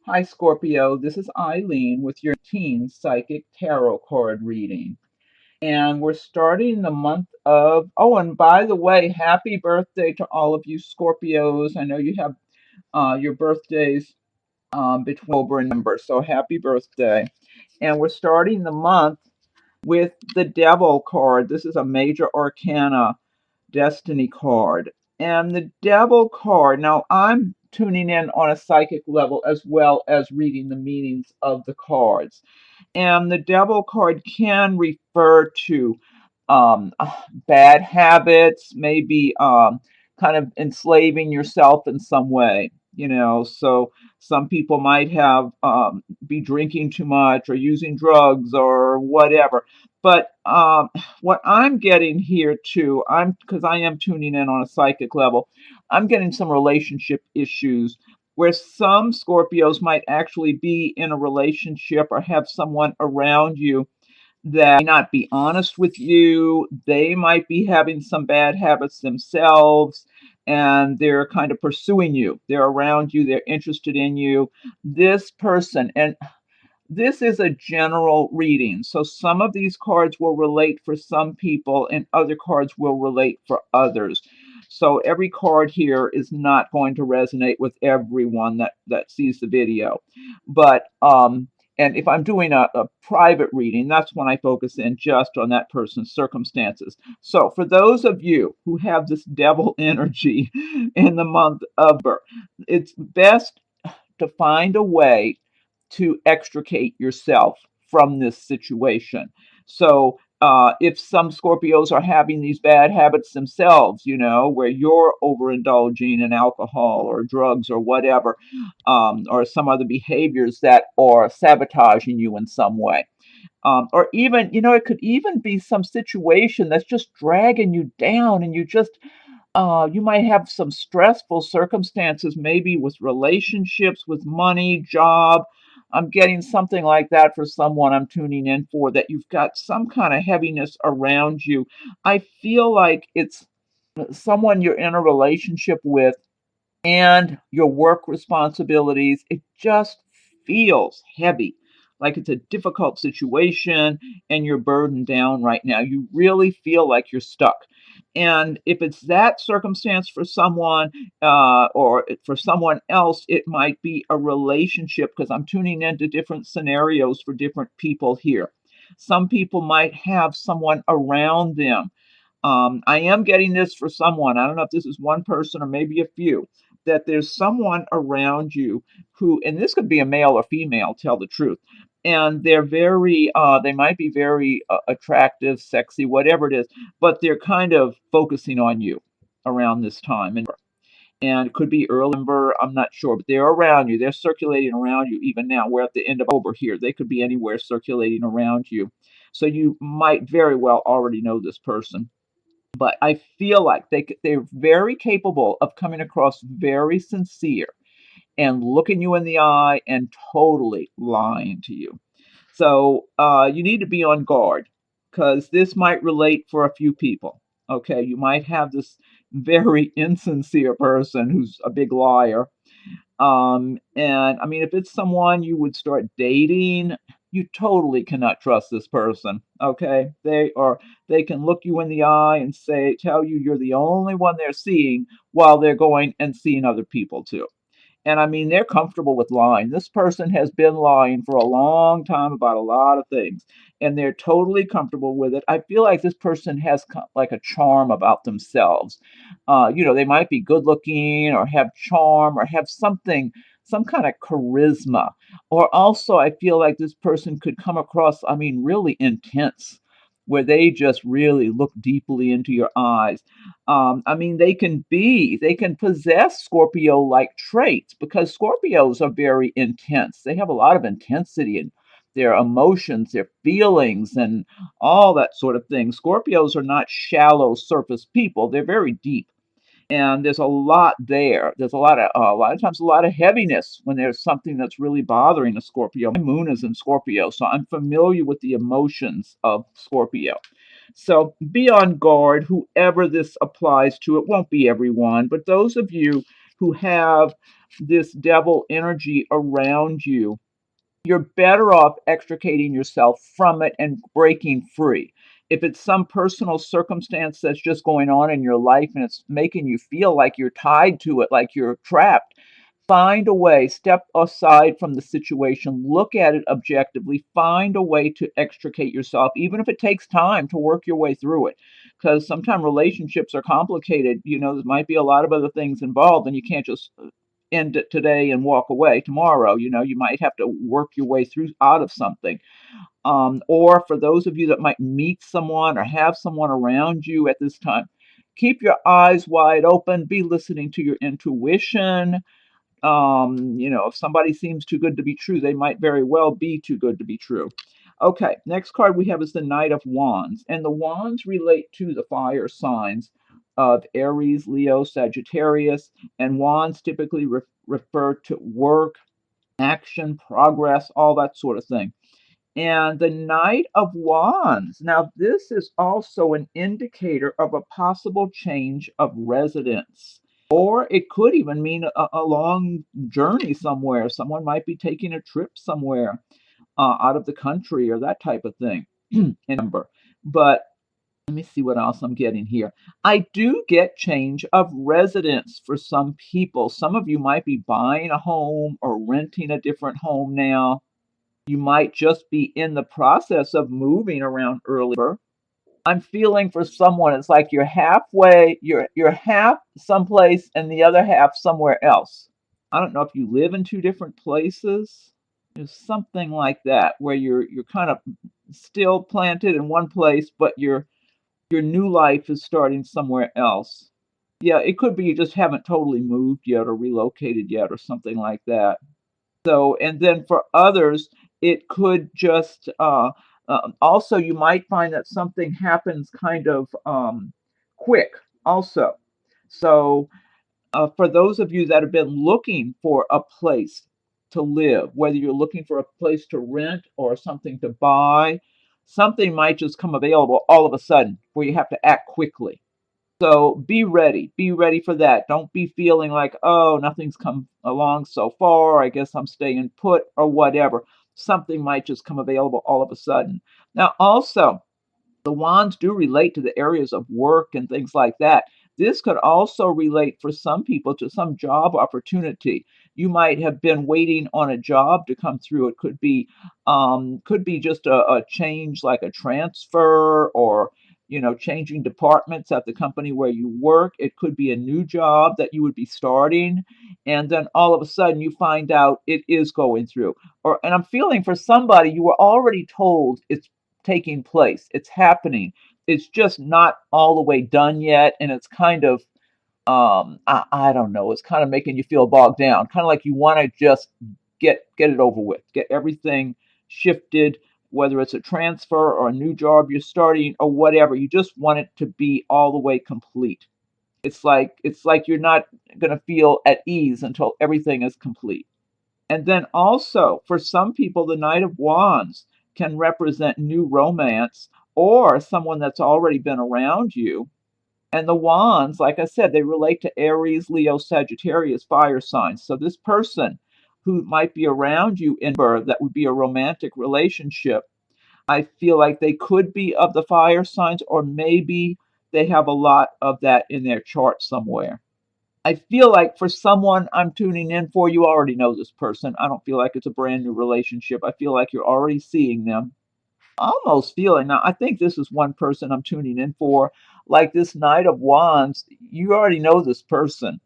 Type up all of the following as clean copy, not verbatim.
Hi, Scorpio. This is Eileen with your teen psychic tarot card reading. And we're starting the month of, oh, and by the way, happy birthday to all of you Scorpios. I know you have your birthdays between October and November, so happy birthday. And we're starting the month with the Devil card. This is a major arcana destiny card. And the Devil card, now I'm tuning in on a psychic level as well as reading the meanings of the cards. And the Devil card can refer to bad habits, maybe kind of enslaving yourself in some way. So some people might have be drinking too much or using drugs or whatever. But what I'm getting here too, because I am tuning in on a psychic level, I'm getting some relationship issues where some Scorpios might actually be in a relationship or have someone around you that may not be honest with you. They might be having some bad habits themselves and they're kind of pursuing you. They're around you, they're interested in you. This person, and this is a general reading. So some of these cards will relate for some people and other cards will relate for others. So every card here is not going to resonate with everyone that sees the video. But and if I'm doing a private reading, that's when I focus in just on that person's circumstances. So for those of you who have this devil energy in the month of birth, it's best to find a way to extricate yourself from this situation. So, if some Scorpios are having these bad habits themselves, where you're overindulging in alcohol or drugs or whatever, or some other behaviors that are sabotaging you in some way. Or even, it could even be some situation that's just dragging you down and you might have some stressful circumstances, maybe with relationships, with money, job. I'm getting something like that for someone I'm tuning in for, that you've got some kind of heaviness around you. I feel like it's someone you're in a relationship with and your work responsibilities. It just feels heavy, like it's a difficult situation and you're burdened down right now. You really feel like you're stuck. And if it's that circumstance for someone, or for someone else, it might be a relationship, because I'm tuning into different scenarios for different people here. Some people might have someone around them. I am getting this for someone. I don't know if this is one person or maybe a few, that there's someone around you who, and this could be a male or female, tell the truth, and they might be very attractive, sexy, whatever it is, but they're kind of focusing on you around this time. And it could be early November, I'm not sure, but they're around you. They're circulating around you even now. We're at the end of October here. They could be anywhere circulating around you. So you might very well already know this person, but I feel like they're very capable of coming across very sincere and looking you in the eye and totally lying to you. So you need to be on guard, because this might relate for a few people. Okay, you might have this very insincere person who's a big liar, and I mean, if it's someone you would start dating, you totally cannot trust this person. Okay, they can look you in the eye and tell you you're the only one they're seeing, while they're going and seeing other people too. And I mean, they're comfortable with lying. This person has been lying for a long time about a lot of things, and they're totally comfortable with it. I feel like this person has like a charm about themselves. They might be good looking or have charm or have something, some kind of charisma. Or also, I feel like this person could come across, I mean, really intense, where they just really look deeply into your eyes. I mean, they can possess Scorpio like traits, because Scorpios are very intense. They have a lot of intensity in their emotions, their feelings, and all that sort of thing. Scorpios are not shallow surface people, they're very deep. And there's a lot there. There's a lot of times a lot of heaviness when there's something that's really bothering a Scorpio. My moon is in Scorpio, so I'm familiar with the emotions of Scorpio. So be on guard, whoever this applies to. It won't be everyone, but those of you who have this devil energy around you, you're better off extricating yourself from it and breaking free. If it's some personal circumstance that's just going on in your life and it's making you feel like you're tied to it, like you're trapped, find a way, step aside from the situation, look at it objectively, find a way to extricate yourself, even if it takes time to work your way through it. Because sometimes relationships are complicated. There might be a lot of other things involved, and you can't just end it today and walk away tomorrow. You might have to work your way through out of something. Or for those of you that might meet someone or have someone around you at this time, keep your eyes wide open, be listening to your intuition. If somebody seems too good to be true, they might very well be too good to be true. Okay, next card we have is the Knight of Wands, and the wands relate to the fire signs of Aries, Leo, Sagittarius, and wands typically refer to work, action, progress, all that sort of thing. And the Knight of Wands, now this is also an indicator of a possible change of residence. Or it could even mean a long journey somewhere. Someone might be taking a trip somewhere out of the country or that type of thing. But let me see what else I'm getting here. I do get change of residence for some people. Some of you might be buying a home or renting a different home now. You might just be in the process of moving around earlier. I'm feeling for someone, it's like you're halfway, you're half someplace and the other half somewhere else. I don't know if you live in two different places. There's something like that where you're kind of still planted in one place, but your new life is starting somewhere else. Yeah, it could be you just haven't totally moved yet or relocated yet or something like that. So, and then for others, it could just also you might find that something happens kind of quick also. So, for those of you that have been looking for a place to live, whether you're looking for a place to rent or something to buy, something might just come available all of a sudden where you have to act quickly. So be ready. Be ready for that. Don't be feeling like, oh, nothing's come along so far. I guess I'm staying put or whatever. Something might just come available all of a sudden. Now, also, the wands do relate to the areas of work and things like that. This could also relate for some people to some job opportunity. You might have been waiting on a job to come through. It could be just a change, like a transfer, or changing departments at the company where you work. It could be a new job that you would be starting, and then all of a sudden you find out it is going through. And I'm feeling for somebody, you were already told it's taking place. It's happening. It's just not all the way done yet, and it's kind of I don't know. It's kind of making you feel bogged down, kind of like you want to just get it over with, get everything shifted, whether it's a transfer or a new job you're starting or whatever. You just want it to be all the way complete. It's like you're not going to feel at ease until everything is complete. And then also, for some people, the Knight of Wands can represent new romance or someone that's already been around you. And the wands, like I said, they relate to Aries, Leo, Sagittarius fire signs. So this person who might be around you in birth, that would be a romantic relationship, I feel like they could be of the fire signs, or maybe they have a lot of that in their chart somewhere. I feel like for someone I'm tuning in for, you already know this person. I don't feel like it's a brand new relationship. I feel like you're already seeing them. Almost feeling, now I think this is one person I'm tuning in for, like this Knight of Wands. You already know this person,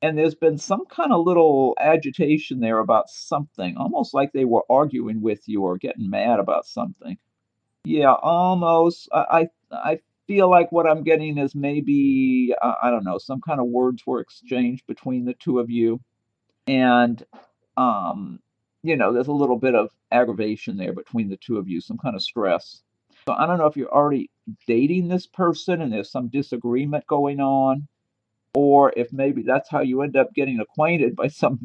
and there's been some kind of little agitation there about something, almost like they were arguing with you or getting mad about something. Yeah, almost. I feel like what I'm getting is maybe I don't know, some kind of words were exchanged between the two of you, and um, there's a little bit of aggravation there between the two of you, some kind of stress. So I don't know if you're already dating this person and there's some disagreement going on, or if maybe that's how you end up getting acquainted by some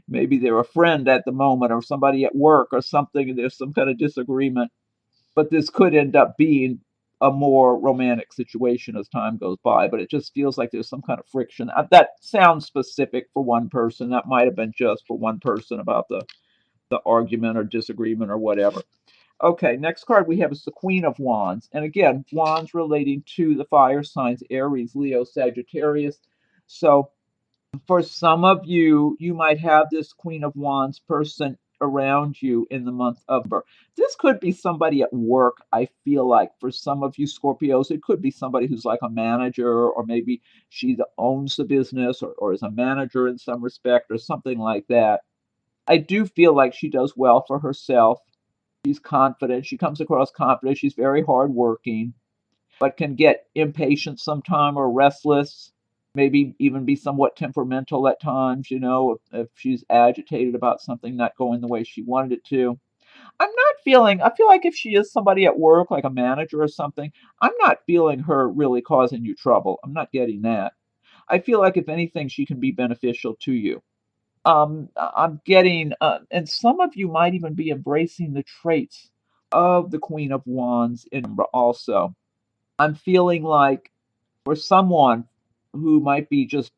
maybe they're a friend at the moment or somebody at work or something, and there's some kind of disagreement. But this could end up being a more romantic situation as time goes by, but it just feels like there's some kind of friction. That sounds specific for one person. That might have been just for one person about the argument or disagreement or whatever. Okay, next card we have is the Queen of Wands. And again, Wands relating to the fire signs Aries, Leo, Sagittarius. So for some of you, you might have this Queen of Wands person around you in the month of November. This could be somebody at work, I feel like. For some of you Scorpios, it could be somebody who's like a manager, or maybe she owns the business, or is a manager in some respect, or something like that. I do feel like she does well for herself. She's confident. She comes across confident. She's very hardworking, but can get impatient sometime or restless, maybe even be somewhat temperamental at times, if she's agitated about something not going the way she wanted it to. I feel like if she is somebody at work, like a manager or something, I'm not feeling her really causing you trouble. I'm not getting that. I feel like if anything, she can be beneficial to you. I'm getting, and some of you might even be embracing the traits of the Queen of Wands in number also. I'm feeling like for someone who might be just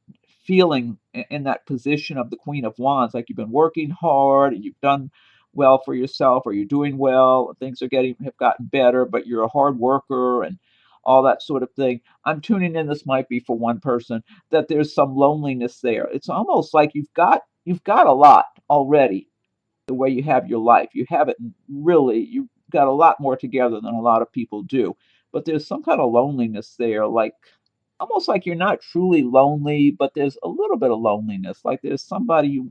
feeling in that position of the Queen of Wands, like you've been working hard and you've done well for yourself, or you're doing well, things have gotten better, but you're a hard worker and all that sort of thing. I'm tuning in. This might be for one person that there's some loneliness there. It's almost like you've got a lot already. The way you have your life, you have it really. You've got a lot more together than a lot of people do, but there's some kind of loneliness there, like almost like you're not truly lonely, but there's a little bit of loneliness. Like there's somebody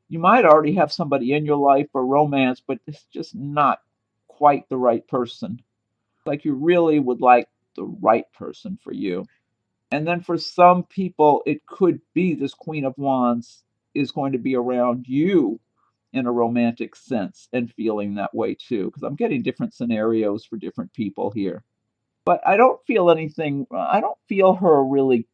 you might already have somebody in your life for romance, but it's just not quite the right person. Like you really would like the right person for you. And then for some people, it could be this Queen of Wands is going to be around you in a romantic sense and feeling that way too, because I'm getting different scenarios for different people here. But I don't feel her really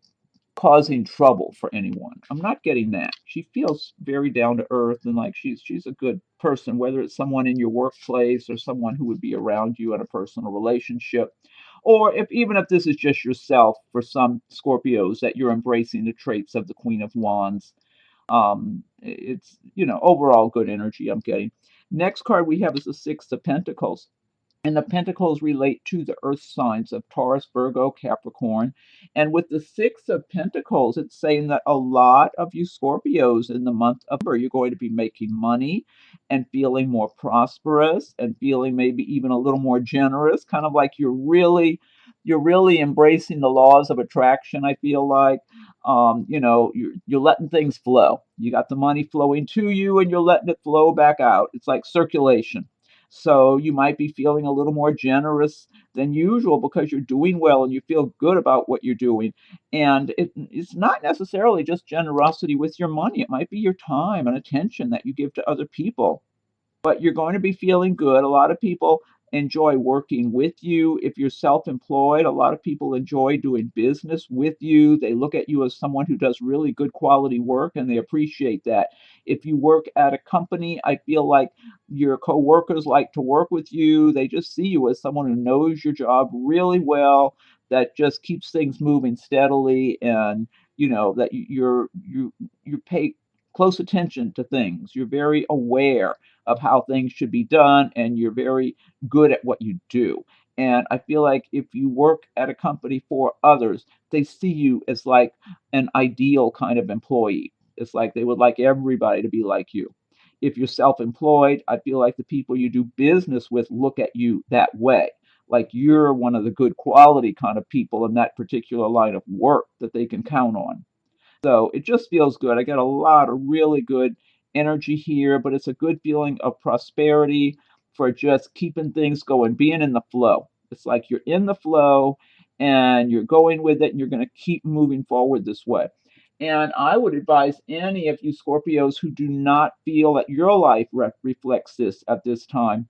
causing trouble for anyone. I'm not getting that. She feels very down to earth and like she's a good person, whether it's someone in your workplace or someone who would be around you in a personal relationship. Or if even if this is just yourself for some Scorpios that you're embracing the traits of the Queen of Wands. It's overall good energy I'm getting. Next card we have is the Six of Pentacles. And the pentacles relate to the earth signs of Taurus, Virgo, Capricorn. And with the Six of Pentacles, it's saying that a lot of you Scorpios in the month of November, you're going to be making money and feeling more prosperous and feeling maybe even a little more generous, kind of like you're really embracing the laws of attraction, I feel like. You're letting things flow. You got the money flowing to you and you're letting it flow back out. It's like circulation. So you might be feeling a little more generous than usual because you're doing well and you feel good about what you're doing. And it's not necessarily just generosity with your money. It might be your time and attention that you give to other people, but you're going to be feeling good. A lot of people enjoy working with you. If you're self-employed, a lot of people enjoy doing business with you. They look at you as someone who does really good quality work and they appreciate that. If you work at a company, I feel like your coworkers like to work with you. They just see you as someone who knows your job really well, that just keeps things moving steadily, and that you pay close attention to things. You're very aware of how things should be done, and you're very good at what you do. And I feel like if you work at a company for others, they see you as like an ideal kind of employee. It's like they would like everybody to be like you. If you're self employed, I feel like the people you do business with look at you that way. Like you're one of the good quality kind of people in that particular line of work that they can count on. So it just feels good. I get a lot of really good energy here, but it's a good feeling of prosperity for just keeping things going, being in the flow. It's like you're in the flow and you're going with it and you're going to keep moving forward this way. And I would advise any of you Scorpios who do not feel that your life reflects this at this time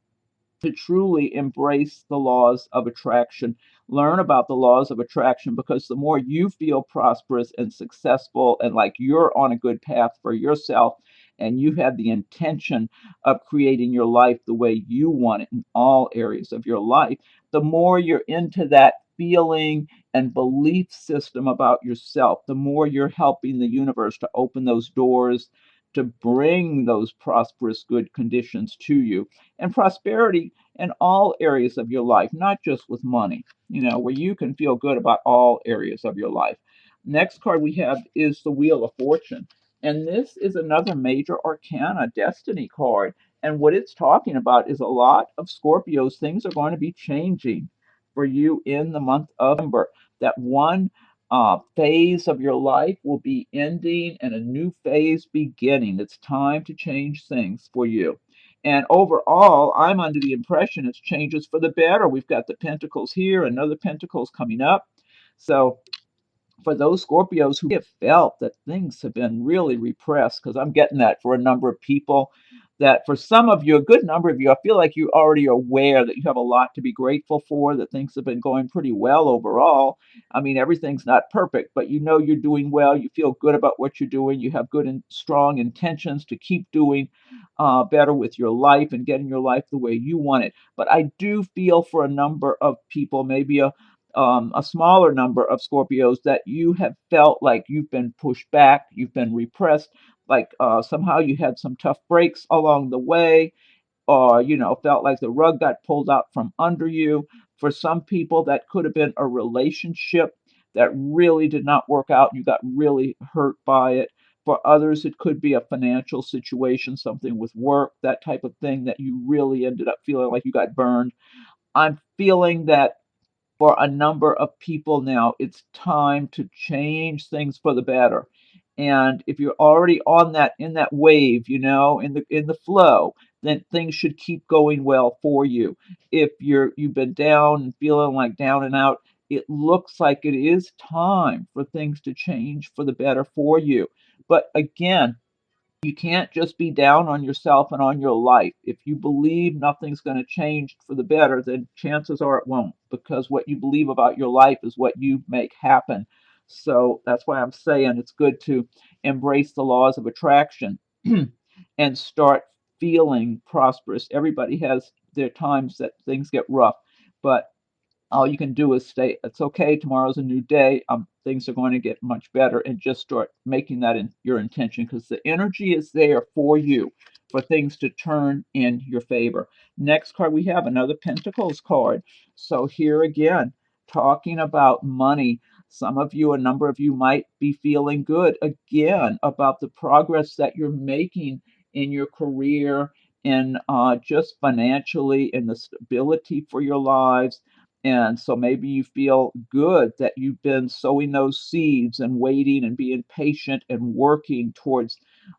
to truly embrace the laws of attraction. Learn about the laws of attraction, because the more you feel prosperous and successful and like you're on a good path for yourself and you have the intention of creating your life the way you want it in all areas of your life, the more you're into that feeling and belief system about yourself, the more you're helping the universe to open those doors to bring those prosperous, good conditions to you. And prosperity in all areas of your life, not just with money, where you can feel good about all areas of your life. Next card we have is the Wheel of Fortune. And this is another major arcana destiny card. And what it's talking about is a lot of Scorpios, things are going to be changing for you in the month of November. That one phase of your life will be ending and a new phase beginning. It's time to change things for you. And overall, I'm under the impression it's changes for the better. We've got the Pentacles here, another Pentacles coming up. So for those Scorpios who have felt that things have been really repressed, because I'm getting that for a number of people, that for some of you, a good number of you, I feel like you already are aware that you have a lot to be grateful for, that things have been going pretty well overall. I mean, everything's not perfect, but you know you're doing well. You feel good about what you're doing. You have good and strong intentions to keep doing better with your life and getting your life the way you want it. But I do feel for a number of people, maybe a smaller number of Scorpios, that you have felt like you've been pushed back, you've been repressed, like somehow you had some tough breaks along the way, or felt like the rug got pulled out from under you. For some people, that could have been a relationship that really did not work out. You got really hurt by it. For others, it could be a financial situation, something with work, that type of thing that you really ended up feeling like you got burned. I'm feeling that for a number of people now, it's time to change things for the better. And if you're already on that in that wave, in the flow, then things should keep going well for you. If you've been down and feeling like down and out, it looks like it is time for things to change for the better for you. But again, you can't just be down on yourself and on your life. If you believe nothing's going to change for the better, then chances are it won't, because what you believe about your life is what you make happen. So that's why I'm saying it's good to embrace the laws of attraction and start feeling prosperous. Everybody has their times that things get rough, but all you can do is say, it's okay, tomorrow's a new day. Things are going to get much better, and just start making that in your intention, because the energy is there for you for things to turn in your favor. Next card, we have another Pentacles card. So here again, talking about money. Some of you, a number of you, might be feeling good again about the progress that you're making in your career, and just financially, in the stability for your lives. And so maybe you feel good that you've been sowing those seeds and waiting and being patient and working towards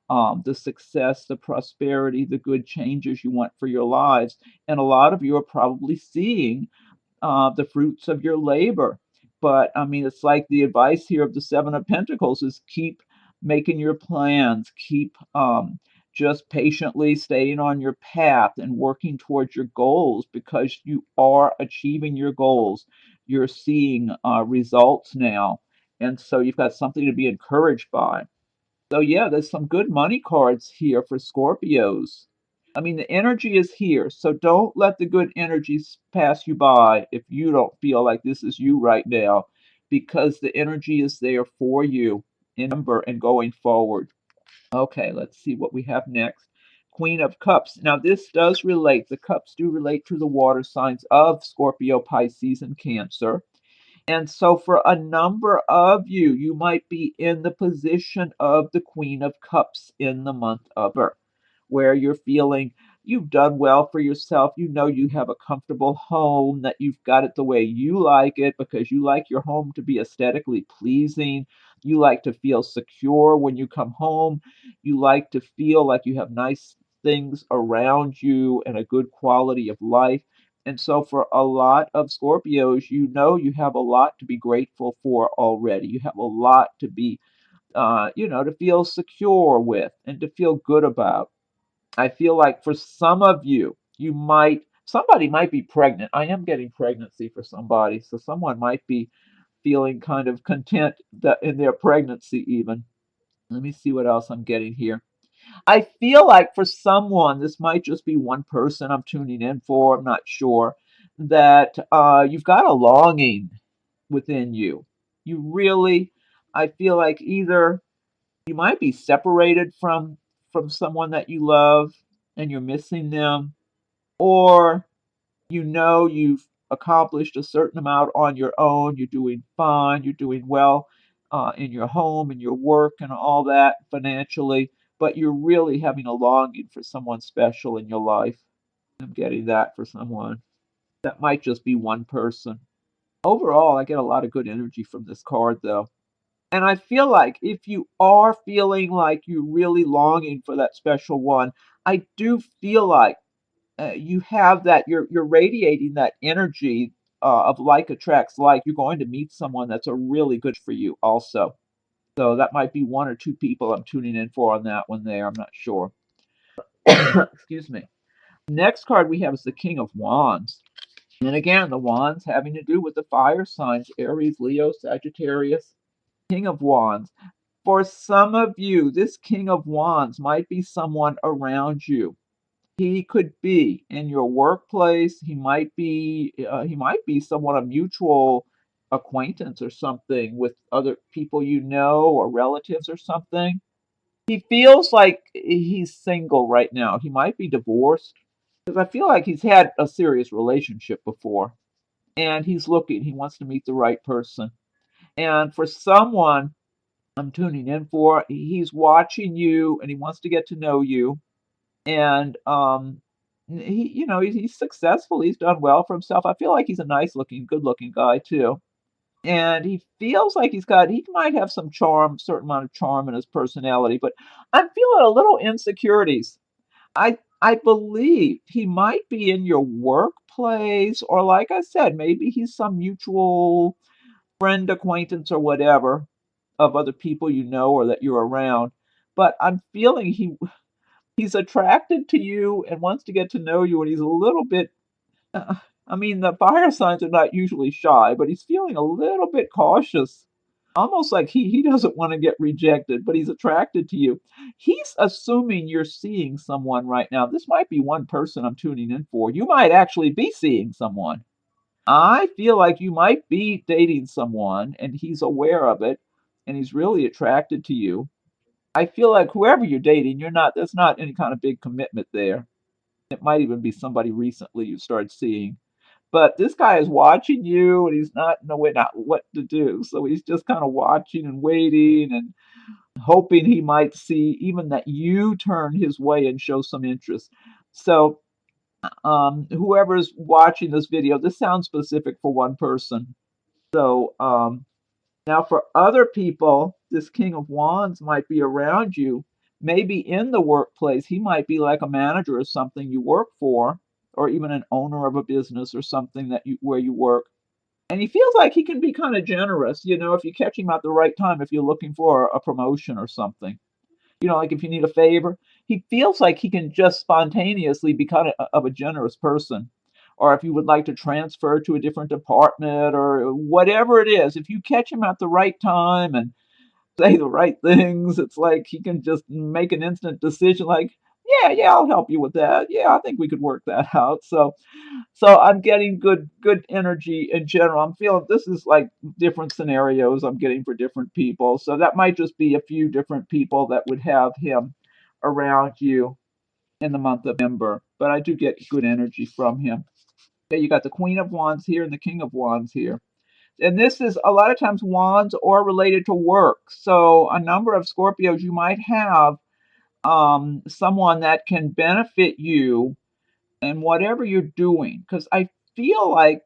the success, the prosperity, the good changes you want for your lives. And a lot of you are probably seeing the fruits of your labor. But I mean, it's like the advice here of the Seven of Pentacles is keep making your plans, keep just patiently staying on your path and working towards your goals, because you are achieving your goals. You're seeing results now. And so you've got something to be encouraged by. So yeah, there's some good money cards here for Scorpios. I mean, the energy is here, so don't let the good energies pass you by if you don't feel like this is you right now, because the energy is there for you in number and going forward. Okay, let's see what we have next. Queen of Cups. Now, this does relate, the cups do relate to the water signs of Scorpio, Pisces, and Cancer. And so, for a number of you, you might be in the position of the Queen of Cups in the month of Earth, where you're feeling you've done well for yourself. You know you have a comfortable home, that you've got it the way you like it, because you like your home to be aesthetically pleasing. You like to feel secure when you come home. You like to feel like you have nice things around you and a good quality of life. And so, for a lot of Scorpios, you have a lot to be grateful for already. You have a lot to be, to feel secure with and to feel good about. I feel like for some of you, somebody might be pregnant. I am getting pregnancy for somebody. So someone might be feeling kind of content that in their pregnancy even. Let me see what else I'm getting here. I feel like for someone, this might just be one person I'm tuning in for, I'm not sure, that you've got a longing within you. You really, I feel like either you might be separated from someone that you love and you're missing them, or you know you've accomplished a certain amount on your own, you're doing fine, you're doing well in your home and your work and all that financially, but you're really having a longing for someone special in your life. I'm getting that for someone. That might just be one person. Overall, I get a lot of good energy from this card, though. And I feel like if you are feeling like you're really longing for that special one, I do feel like you have that you're radiating that energy of like attracts like. You're going to meet someone that's a really good for you also. So that might be one or two people I'm tuning in for on that one there. I'm not sure. Excuse me. Next card we have is the King of Wands. And again, the wands having to do with the fire signs Aries, Leo, Sagittarius. King of Wands. For some of you, this King of Wands might be someone around you. He could be in your workplace. He might be someone a mutual acquaintance or something with other people you know or relatives or something. He feels like he's single right now. He might be divorced because I feel like he's had a serious relationship before and he's looking. He wants to meet the right person. And for someone I'm tuning in for, he's watching you and he wants to get to know you. And he's successful. He's done well for himself. I feel like he's a nice looking, good looking guy too. And he feels like he might have some charm, certain amount of charm in his personality, but I'm feeling a little insecurities. I believe he might be in your workplace, or like I said, maybe he's some mutual friend, acquaintance, or whatever of other people you know or that you're around. But I'm feeling he's attracted to you and wants to get to know you, and he's a little bit. Uh, I mean, the fire signs are not usually shy, but he's feeling a little bit cautious, almost like he doesn't want to get rejected, but he's attracted to you. He's assuming you're seeing someone right now. This might be one person I'm tuning in for. You might actually be seeing someone. I feel like you might be dating someone, and he's aware of it, and he's really attracted to you. I feel like whoever you're dating, there's not any kind of big commitment there. It might even be somebody recently you started seeing. But this guy is watching you and he's not knowing not what to do. So he's just kind of watching and waiting and hoping he might see even that you turn his way and show some interest. So whoever's watching this video, this sounds specific for one person. So now, for other people, this King of Wands might be around you, maybe in the workplace. He might be like a manager or something you work for, or even an owner of a business or something where you work. And he feels like he can be kind of generous, if you catch him at the right time, if you're looking for a promotion or something. Like if you need a favor, he feels like he can just spontaneously be kind of a generous person. Or if you would like to transfer to a different department or whatever it is, if you catch him at the right time and say the right things, it's like he can just make an instant decision like, yeah, I'll help you with that. Yeah, I think we could work that out. So I'm getting good energy in general. I'm feeling this is like different scenarios I'm getting for different people. So that might just be a few different people that would have him around you in the month of November. But I do get good energy from him. Okay, you got the Queen of Wands here and the King of Wands here. And this is a lot of times wands are related to work. So a number of Scorpios, you might have someone that can benefit you in whatever you're doing. Because I feel like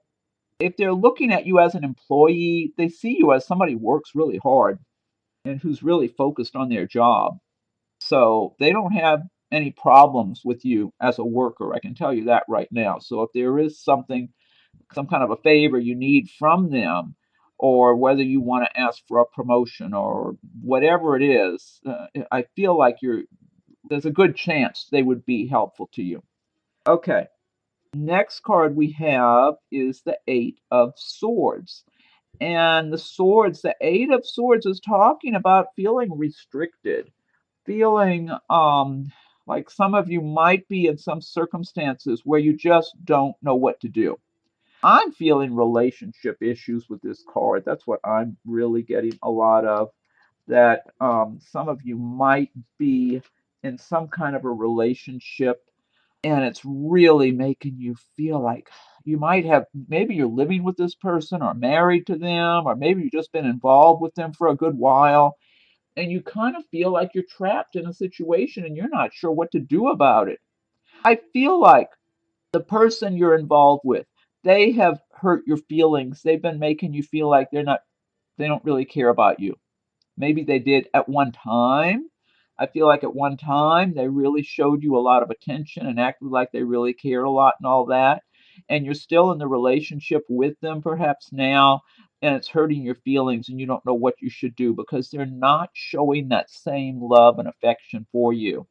if they're looking at you as an employee, they see you as somebody who works really hard and who's really focused on their job. So they don't have any problems with you as a worker. I can tell you that right now. So if there is some kind of a favor you need from them, or whether you want to ask for a promotion or whatever it is, I feel like there's a good chance they would be helpful to you. Okay. Next card we have is the Eight of Swords. And the Eight of Swords is talking about feeling restricted. feeling like some of you might be in some circumstances where you just don't know what to do. I'm feeling relationship issues with this card. That's what I'm really getting a lot of. That some of you might be in some kind of a relationship and it's really making you feel like you might have, maybe you're living with this person or married to them, or maybe you've just been involved with them for a good while, and you kind of feel like you're trapped in a situation and you're not sure what to do about it. I feel like the person you're involved with, they have hurt your feelings. They've been making you feel like they don't really care about you. Maybe they did at one time. I feel like at one time they really showed you a lot of attention and acted like they really cared a lot and all that. And you're still in the relationship with them perhaps now, and it's hurting your feelings and you don't know what you should do because they're not showing that same love and affection for you.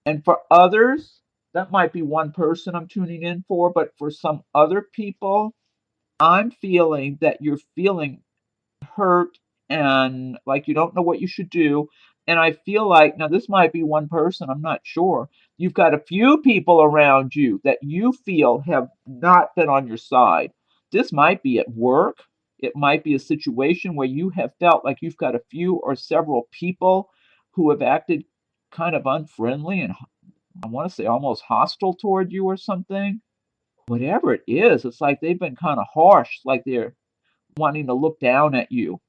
And for others, that might be one person I'm tuning in for, but for some other people, I'm feeling that you're feeling hurt and like you don't know what you should do. And I feel like now this might be one person, I'm not sure. You've got a few people around you that you feel have not been on your side. This might be at work. It might be a situation where you have felt like you've got a few or several people who have acted kind of unfriendly and I want to say almost hostile toward you or something. Whatever it is, it's like they've been kind of harsh, like they're wanting to look down at you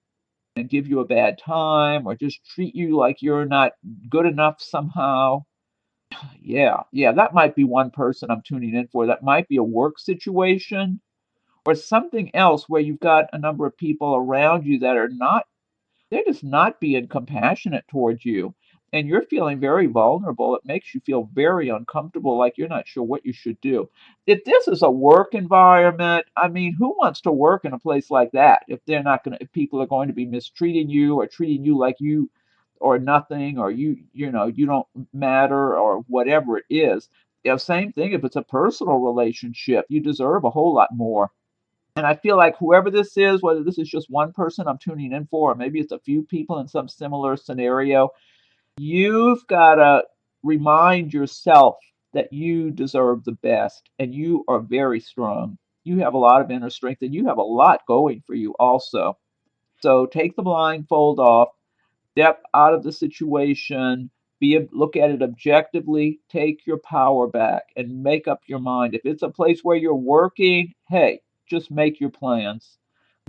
and give you a bad time or just treat you like you're not good enough somehow. Yeah, that might be one person I'm tuning in for. That might be a work situation or something else where you've got a number of people around you that are not, they're just not being compassionate towards you. And you're feeling very vulnerable. It makes you feel very uncomfortable, like you're not sure what you should do. If this is a work environment, I mean, who wants to work in a place like that if they're not going to, if people are going to be mistreating you or treating you like you or nothing or you know, you don't matter or whatever it is. You know, same thing if it's a personal relationship, you deserve a whole lot more. And I feel like whoever this is, whether this is just one person I'm tuning in for, or maybe it's a few people in some similar scenario, you've got to remind yourself that you deserve the best and you are very strong. You have a lot of inner strength and you have a lot going for you also. So take the blindfold off, step out of the situation, look at it objectively, take your power back and make up your mind. If it's a place where you're working, hey, just make your plans.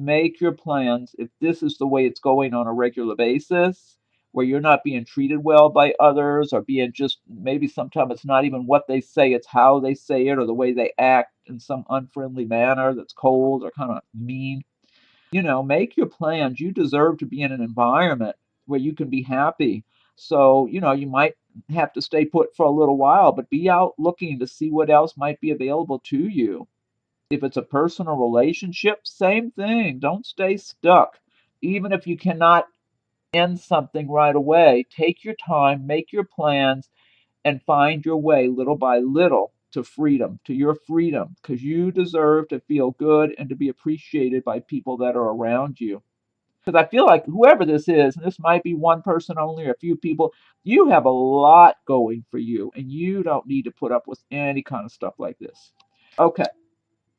Make your plans. If this is the way it's going on a regular basis, where you're not being treated well by others or being just maybe sometimes it's not even what they say, it's how they say it or the way they act in some unfriendly manner that's cold or kind of mean. You know, make your plans. You deserve to be in an environment where you can be happy. So, you know, you might have to stay put for a little while, but be out looking to see what else might be available to you. If it's a personal relationship, same thing. Don't stay stuck. Even if you cannot end something right away, take your time, make your plans, and find your way little by little to freedom, to your freedom, because you deserve to feel good and to be appreciated by people that are around you. Because I feel like whoever this is, and this might be one person only or a few people, you have a lot going for you, and you don't need to put up with any kind of stuff like this. Okay,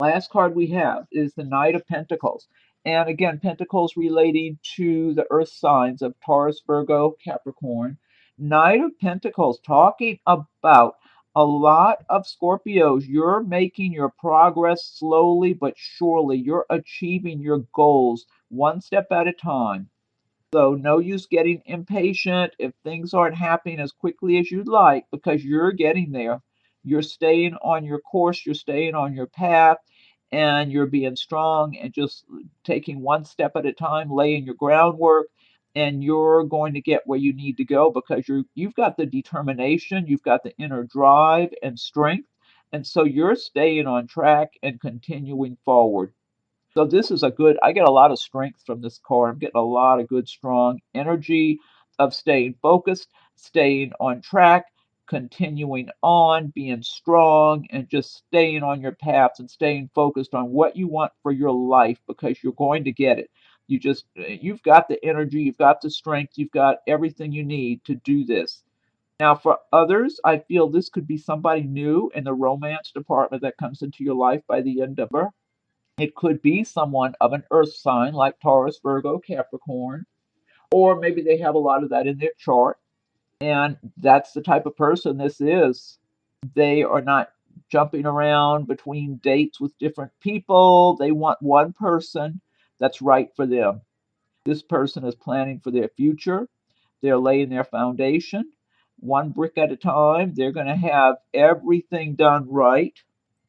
last card we have is the Knight of Pentacles. And again, Pentacles relating to the earth signs of Taurus, Virgo, Capricorn. Knight of Pentacles talking about a lot of Scorpios. You're making your progress slowly but surely. You're achieving your goals one step at a time. So no use getting impatient if things aren't happening as quickly as you'd like because you're getting there. You're staying on your course, you're staying on your path, and you're being strong and just taking one step at a time, laying your groundwork, and you're going to get where you need to go because you've got the determination, you've got the inner drive and strength, and so you're staying on track and continuing forward. So this is a good, I get a lot of strength from this card. I'm getting a lot of good, strong energy of staying focused, staying on track, continuing on, being strong, and just staying on your paths and staying focused on what you want for your life because you're going to get it. You've got the energy, you've got the strength, you've got everything you need to do this. Now, for others, I feel this could be somebody new in the romance department that comes into your life by the end of November. It could be someone of an earth sign like Taurus, Virgo, Capricorn, or maybe they have a lot of that in their chart. And that's the type of person this is. They are not jumping around between dates with different people. They want one person that's right for them. This person is planning for their future. They're laying their foundation one brick at a time. They're going to have everything done right,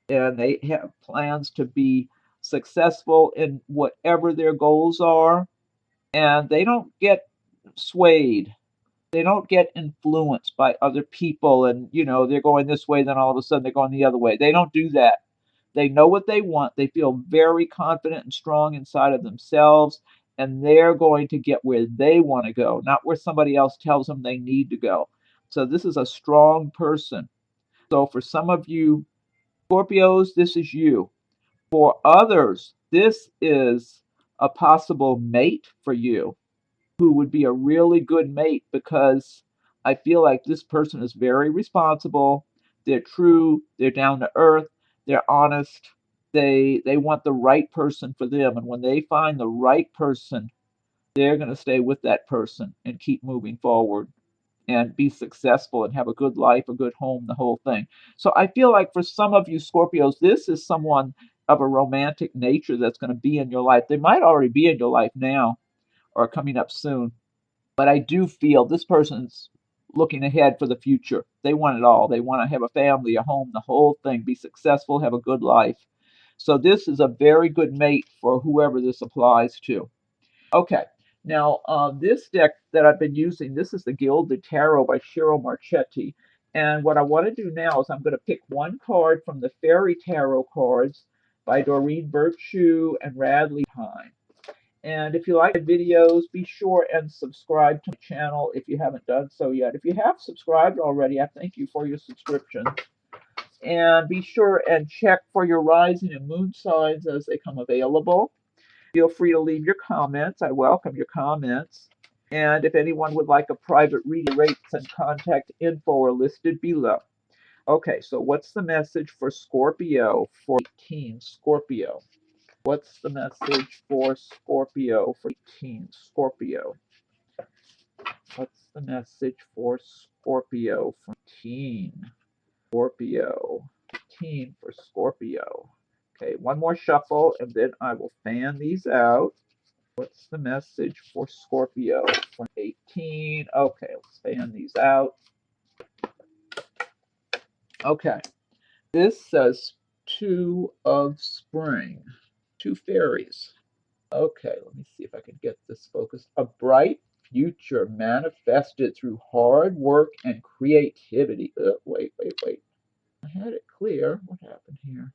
and they have plans to be successful in whatever their goals are. And they don't get swayed, they don't get influenced by other people, and they're going this way, then all of a sudden they're going the other way. They don't do that. They know what they want. They feel very confident and strong inside of themselves, and they're going to get where they want to go, not where somebody else tells them they need to go. So this is a strong person. So for some of you Scorpios, this is you. For others, this is a possible mate for you, who would be a really good mate, because I feel like this person is very responsible. They're true, they're down to earth, they're honest. They want the right person for them, and when they find the right person, they're going to stay with that person and keep moving forward and be successful and have a good life, a good home, the whole thing. So I feel like for some of you Scorpios, this is someone of a romantic nature that's going to be in your life. They might already be in your life now or coming up soon. But I do feel this person's looking ahead for the future. They want it all. They want to have a family, a home, the whole thing, be successful, have a good life. So this is a very good mate for whoever this applies to. Okay. Now, this deck that I've been using, this is the Gilded Tarot by Cheryl Marchetti. And what I want to do now is I'm going to pick one card from the Fairy Tarot cards by Doreen Virtue and Radley Pine. And if you like my videos, be sure and subscribe to my channel if you haven't done so yet. If you have subscribed already, I thank you for your subscription. And be sure and check for your rising and moon signs as they come available. Feel free to leave your comments. I welcome your comments. And if anyone would like a private reading, rates and contact info are listed below. Okay, so what's the message for Scorpio for 18 Scorpio? What's the message for Scorpio for 18 Scorpio? What's the message for Scorpio for 18 Scorpio? 18 for Scorpio. Okay, one more shuffle and then I will fan these out. What's the message for Scorpio for 18? Okay, let's fan these out. Okay, this says Two of Spring, two fairies. Okay, let me see if I can get this focused. A bright future manifested through hard work and creativity. Wait. I had it clear. What happened here?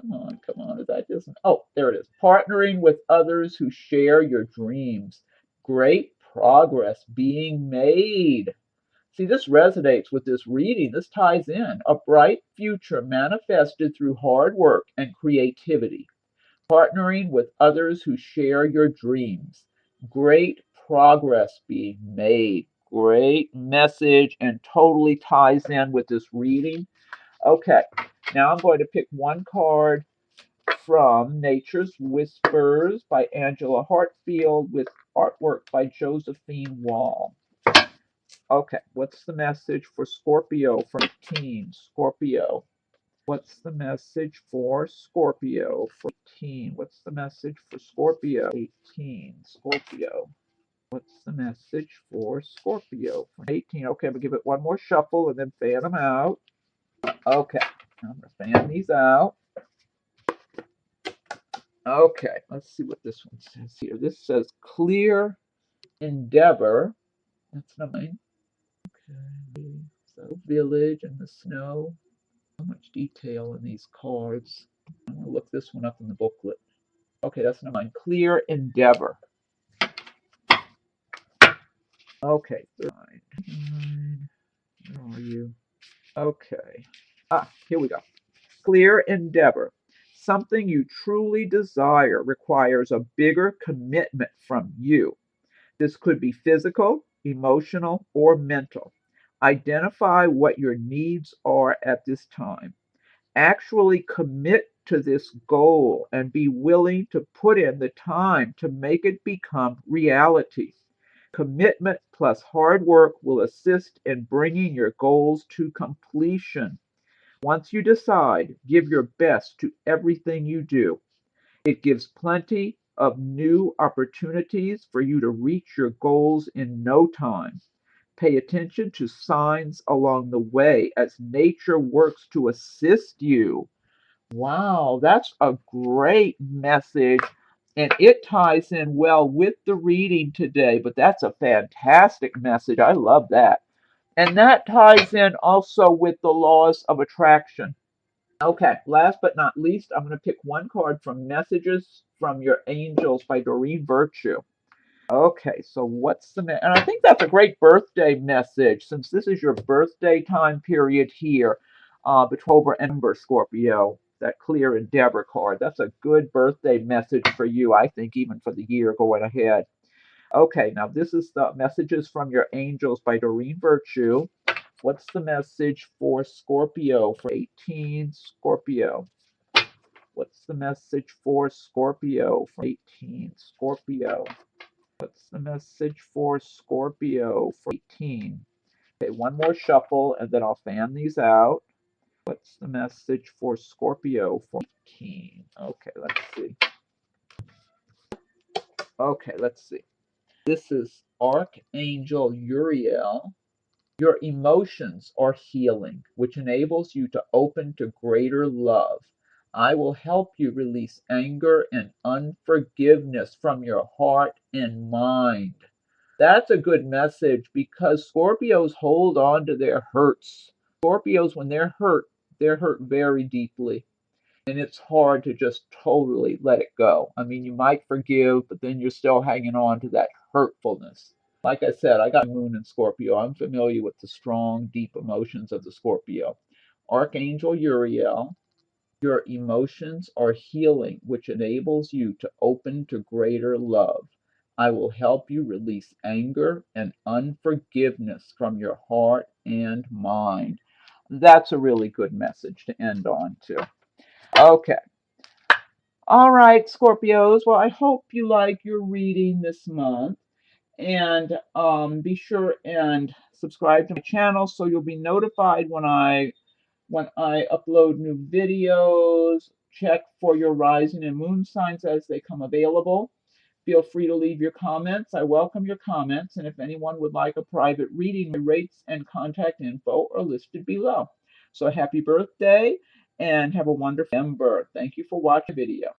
Come on. Is that just... Oh, there it is. Partnering with others who share your dreams. Great progress being made. See, this resonates with this reading. This ties in. A bright future manifested through hard work and creativity. Partnering with others who share your dreams. Great progress being made. Great message, and totally ties in with this reading. Okay, now I'm going to pick one card from Nature's Whispers by Angela Hartfield with artwork by Josephine Wall. Okay, what's the message for Scorpio from 18 Scorpio? What's the message for Scorpio for 18? What's the message for Scorpio 18? Scorpio. What's the message for Scorpio for 18? Okay, I'm going to give it one more shuffle and then fan them out. Okay, I'm going to fan these out. Okay, let's see what this one says here. This says clear endeavor. That's 9. Okay, so village and the snow. So much detail in these cards. I'm going to look this one up in the booklet. Okay, that's number 9. Clear endeavor. Okay, 9. Where are you? Okay. Here we go. Clear endeavor. Something you truly desire requires a bigger commitment from you. This could be physical, emotional, or mental. Identify what your needs are at this time. Actually commit to this goal and be willing to put in the time to make it become reality. Commitment plus hard work will assist in bringing your goals to completion. Once you decide, give your best to everything you do. It gives plenty of new opportunities for you to reach your goals in no time. Pay attention to signs along the way as nature works to assist you. Wow, that's a great message. And it ties in well with the reading today, but that's a fantastic message. I love that. And that ties in also with the laws of attraction. Okay, last but not least, I'm going to pick one card from Messages from Your Angels by Doreen Virtue. Okay, so what's the and I think that's a great birthday message since this is your birthday time period here, October and November, Scorpio. That clear endeavor card. That's a good birthday message for you, I think, even for the year going ahead. Okay, now this is the Messages from Your Angels by Doreen Virtue. What's the message for Scorpio for 18 Scorpio? What's the message for Scorpio for 18 Scorpio? What's the message for Scorpio for 18? Okay, one more shuffle and then I'll fan these out. What's the message for Scorpio for 18? Okay, let's see. Okay, let's see. This is Archangel Uriel. Your emotions are healing, which enables you to open to greater love. I will help you release anger and unforgiveness from your heart and mind. That's a good message because Scorpios hold on to their hurts. Scorpios, when they're hurt very deeply. And it's hard to just totally let it go. I mean, you might forgive, but then you're still hanging on to that hurtfulness. Like I said, I got Moon in Scorpio. I'm familiar with the strong, deep emotions of the Scorpio. Archangel Uriel, your emotions are healing, which enables you to open to greater love. I will help you release anger and unforgiveness from your heart and mind. That's a really good message to end on, too. Okay. All right, Scorpios. Well, I hope you like your reading this month. And be sure and subscribe to my channel so you'll be notified when I upload new videos. Check for your rising and moon signs as they come available. Feel free to leave your comments. I welcome your comments. And if anyone would like a private reading, my rates and contact info are listed below. So happy birthday and have a wonderful November. Thank you for watching the video.